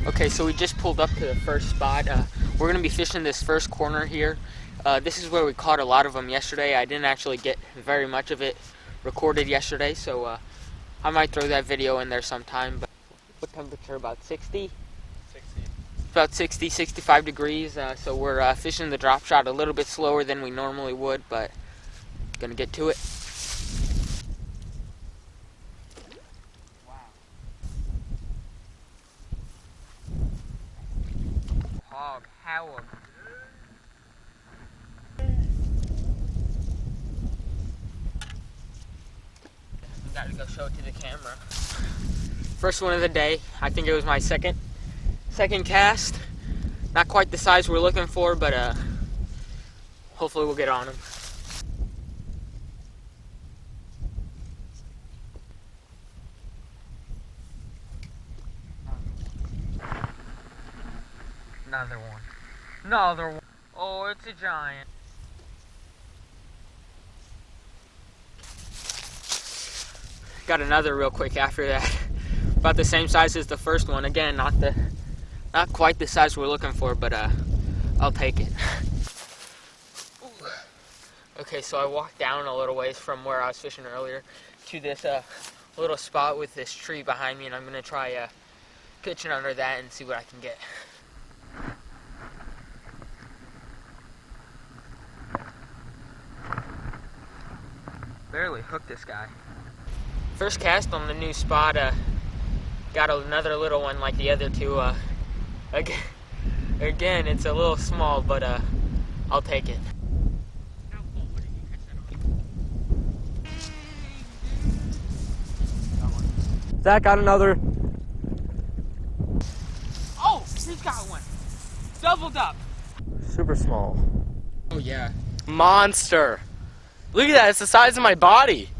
Okay, so we just pulled up to the first spot. We're going to be fishing this first corner here. This is where we caught a lot of them yesterday. I didn't actually get very much of it recorded yesterday, so I might throw that video in there sometime. But what temperature? About 60? 60. About 60, 65 degrees. So we're fishing the drop shot a little bit slower than we normally would, but going to get to it. Hog, howard. Gotta go show it to the camera. First one of the day. I think it was my second cast. Not quite the size we're looking for, but hopefully we'll get on him. Another one. Another one. Oh, it's a giant. Got another real quick after that. About the same size as the first one. Again, not quite the size we're looking for, but I'll take it. Okay, so I walked down a little ways from where I was fishing earlier to this little spot with this tree behind me, and I'm gonna try pitching under that and see what I can get. Barely hooked this guy. First cast on the new spot, got another little one like the other two. Again, it's a little small, but I'll take it. Zach got another. Oh, he's got one. Doubled up. Super small. Oh yeah. Monster. Look at that, it's the size of my body.